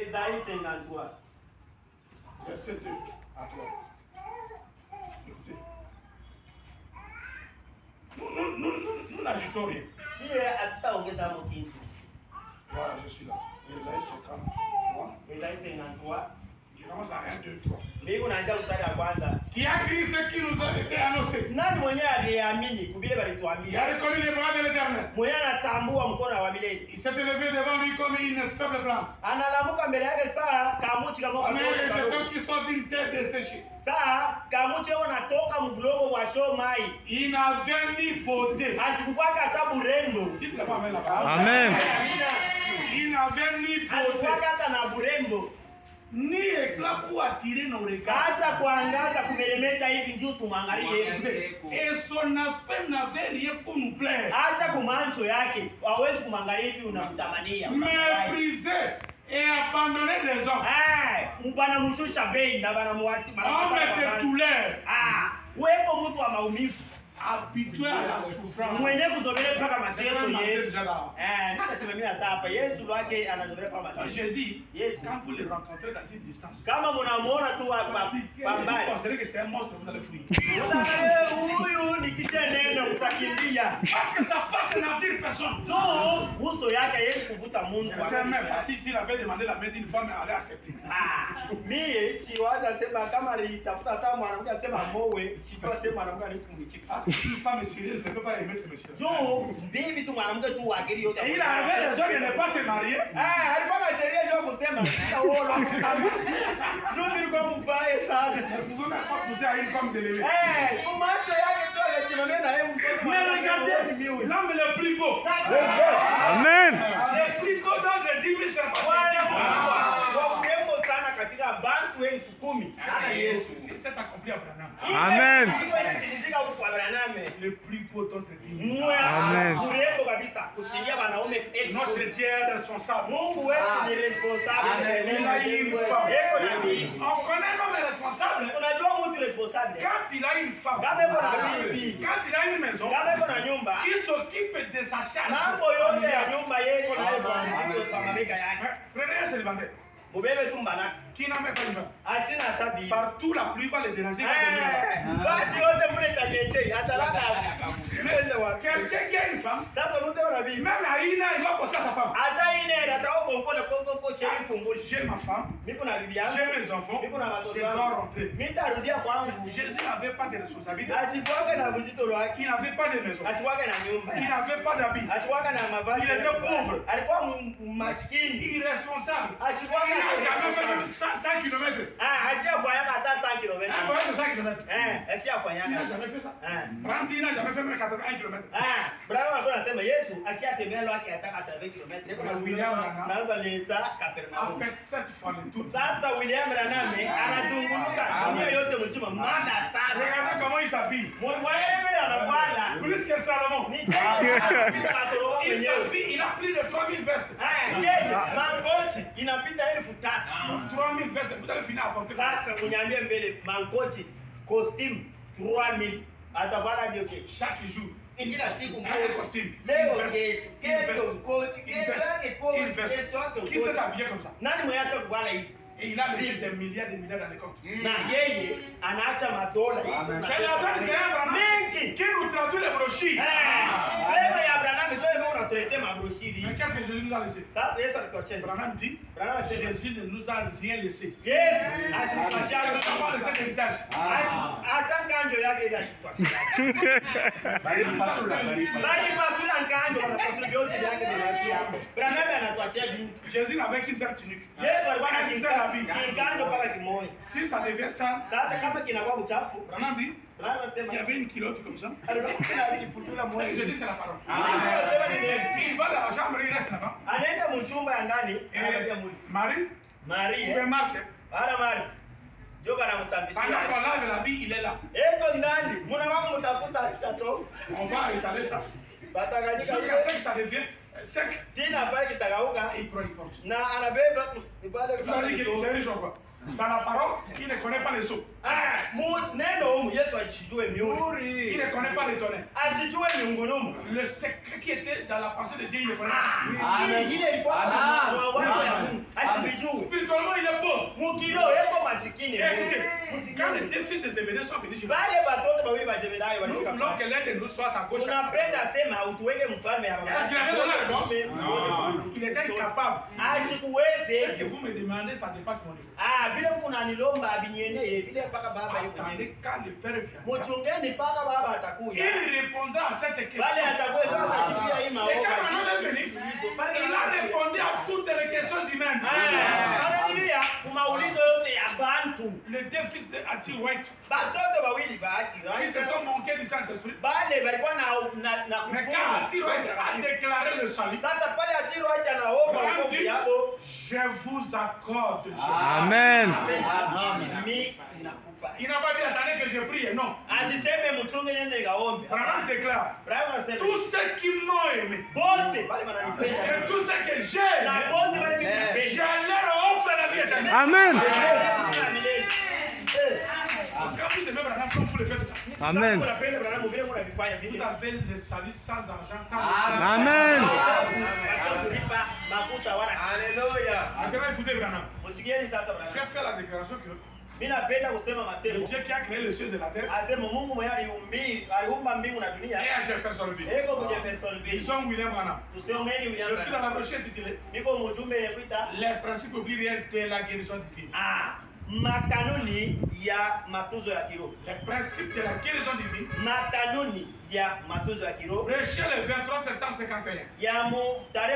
Esaïe 53. Verset 2 à 3. Écoutez. Nous n'ajoutons rien. Voilà, je suis là. Esaïe 53. Esaïe 53. Je commence à 1, 2, 3. Mbingu naanzia mstari wa kwanza. Qui a cru ce qui nous a été annoncé? Nani mwenyewe aliyeamini kubile Il a walituambia? reconnu les bras de l'Éternel. Mwenyewe anatambua mkono wa milele. Il s'est élevé devant lui comme une faible plante. Analamuka mbele yake saa kamuchi kama Mais les jetons qui sortent d'une tête desséchée. saa kamuchi yao natoka mdomo wa show mai. Il n'avait ni beauté. Asikukwaka hata burembo. Dites-le pas, amen là-bas. Amen. Il n'avait ni Asikukwaka beauté, hata na burembo. ni éclat pour attirer nos regards. Hata kuangaza kumeremeta hivi njoo tumwangalie. Et son aspect n'avait rien pour nous plaire. Hata kumancho yake hawezi kumwangalia hivi unamtamania. Méprisé et abandonné des hommes. Mbana mshusha bei na bana muati Homme de douleur. Wewe mtu wa maumivu. Habitué à la souffrance. Mwenye kuzobele paka mateso Yesu. Nikasema mimi hata hapa Yesu wake anazobele paka mateso. Jésus, Yes. quand vous le rencontrez dans une distance, Kama mnamuona tu hapa vous pambani. considérez que c'est un monstre, vous allez fuir. Huyu nikisha neno utakimbia. Parce que sa face n'attire personne. So uso yake Yesu kuvuta Mungu. Je sais même pas s'il avait demandé la main d'une femme, elle allait accepter. Mie siwaza sema kama alitafuta hata mwanamke asema mowe, sijua sema mwanamke anikumchika. Parce que une femme sérieuse ne peut pas aimer ce monsieur. Jo, bibi tu mwanamke tu akili yote. Et il avait raison de ne pas se marier. Alikuwa na sheria ndio kusema sitaoa kusema. Ndio nilikuwa mbaya sana. Vous pouvez même pas pousser à une femme de l'aimer. Kwa macho yake tu akasimamia na yeye mtoto. Mais regardez, l'homme le plus beau. Amen. Le plus beau dans les 10 000 serpents. Wa urembo sana katika bantu 10,000. Sana Yesu. C'est accompli à Branham. Amen. Le plus beau d'entre 10 000. Amen. Urembo kabisa kushindia wanaume 10,000. Notre Dieu est responsable. Mungu wetu ni responsable. Il a eu une femme. Eko na bibi. On connaît l'homme responsable. Tunajua mtu responsable. Quand il a une femme, Kama eko na bibi. quand il a une maison, Kama eko na nyumba. il s'occupe de sa charge. Mambo yote ya nyumba yeko na mzigo kwa mabega yake. Prenez un célibataire Mubebe tu mbalaka. qui n'a même pas une femme. Asina hata bibi. Partout la pluie va le déranger. Basi yote mle tajeshe atalaka. Quelqu'un qui a une femme, Sasa mtu ana bibi. même à Ina, il va penser à sa femme. Hata ine atao konkole konko sheri funguli. J'ai ma femme, Mimi na bibi yangu. j'ai mes enfants, Mimi na watoto je dois wangu. rentrer. Mimi tarudia kwangu. Jésus n'avait pas de responsabilité. Asikuwake na mzito wake. Il n'avait pas de maison. Asikuwake na nyumba. Il n'avait pas d'habit. Asikuwake na mavazi. Il était pauvre. Alikuwa maskini. Irresponsable. Asikuwake Il n'a jamais fait na même 100 km. asiyafanyaka hata 100 km. Un voyage de 100 km. Il n'a Asiyafanyaka. jamais fait ça. Randy n'a jamais fait même 81 km. Bravo alikuwa anasema Yesu asiyatembea lwake ataka 80 km. Naanza leta A Kapernaum. fait 7 fois le tour. Sasa William Branham anazunguka dunia yote mzima mada sana. Regardez comment il s'habille. Mwaelewe anapanda. Plus que Salomon. Ni Il s'habille, il a plus de 3000 vestes. yeye mankochi inapita 3,000. 3000 vestes, vous allez finir à porter. Sasa uniambie mbele mankochi costume 3,000 atavala vyote Chaque jour. kila siku Un costume. leo Une veste. kesho koti Une kesho yake koti Une veste. kesho yake Qui s'est habillé comme ça? nani mwenyeasha kuvala hivi Et il a laissé des milliards dans les comptes. na yeye anaacha madola C'est l'argent du Seigneur Branham mengi qui nous traduit les brochures. fedha ya Branham ndio ile unatuletea mabroshiri. Mais qu'est-ce que Jésus nous a laissé? Sasa Yesu alituachia Branham dit, Branham anasema Jésus ne nous a rien laissé. Yesu Il ne ashituachia nous a pas laissé d'héritage. hata nganjo yake ile ashituachia bali pasula nganjo wanapasula vyote vyake vinashia Branham anatuachia bintu. Jésus n'avait qu'une seule tunique. Yesu alikuwa na Un seul habit. kinganjo mpaka kimoja. Si ça devient sale, Sasa kama kinakuwa uchafu Branham dit, Branham il y anasema avait une culotte comme ça. alikuwa kiputula C'est que moja. je dis, c'est la parole. Anasema ni nini? Il va dans la chambre, il reste là-bas. Anaenda mchumba ya ndani anaambia Et mwili. Marie, Maria pouvez Marthe, Ana Mari. Joka na pendant msambishia. qu'on lave l'habit, il est là. Eko ndani, muna wangu mtafuta ashikato. On va étaler ça. Batanganyika Jusqu'à ce que ça devienne sec. tina pale kitakauka Il prend, il porte. na anabeba ni pale Il faut dire que j'ai riche ou quoi? Dans la parole, il ne connaît pas les sceaux. neno humu Yesu ajijue miuri. Il ne connaît pas les tonnerres. Ajijue miungunumu. Le secret qui était dans la pensée de Dieu, il ne connaît pas. Ile ilikuwa kwa watu ya Mungu. Asibijue. Mukiro eko masikini. Écoutez, quand les deux fils de Zébédée sont venus chez nous, Wale watoto wawili wa Zebedayo nous walifika. voulons que l'un de nous soit à gauche. Tunapenda sema utuweke mfalme hapa. Est-ce qu'il avait donné la réponse? Non. Il était incapable. Ce que Asikuweze. vous me demandez, ça dépasse mon niveau. Vile kunanilomba abinyeneye vile mpaka baba yuko. Attendez quand le Père viendra. Muchungeni mpaka baba atakuja. Il répondra à cette question. Bale atakuwa kama atajibia hii Et maombi. quand Manuel est venu, il a répondu à toutes les questions humaines. Ananibia kumaulizo yote ya bantu. Les deux fils de Ati White Batoto wawili bahati. qui se sont manqués du Saint-Esprit. Bale balikuwa na Mais quand Ati White a déclaré le salut, sasa pale Atiro aje anaomba Abraham wokovu dit, yako. je vous accorde. Amen. Mi nakupa. Il n'a pas dit attendez que je prie, non. Asiseme mchunge nende kaombe. Abraham déclare, Abraham anasema tous ceux qui m'ont aimé bote bale wananipenda. et tous ceux que j'ai Na aimé, bote bale je wananipenda. leur offre la vie éternelle. Amen. Quand vous aimez Abraham, comme vous le faites, Amen. vous avez le salut sans argent, sans Amen. Alléluia. Maintenant écoutez Abraham. Musikieni sasa J'ai Abraham. fait la déclaration que Mimi napenda kusema le masemo. Dieu qui a créé les cieux et la terre Asema Mungu mwenye aliumba mbingu na et dunia. à Jeffersonville. Eko kwenye Jeffersonville. Ils sont William Branham. Tusiongeni William. Je suis dans la brochure intitulée Niko mjumbe kuita Les principes bibliques de la guérison divine. makanuni ya matunzo ya kiroho. Les principes de la guérison divine. Makanuni ya matunzo ya kiroho Prêchez le 23 septembre 51. ya tarehe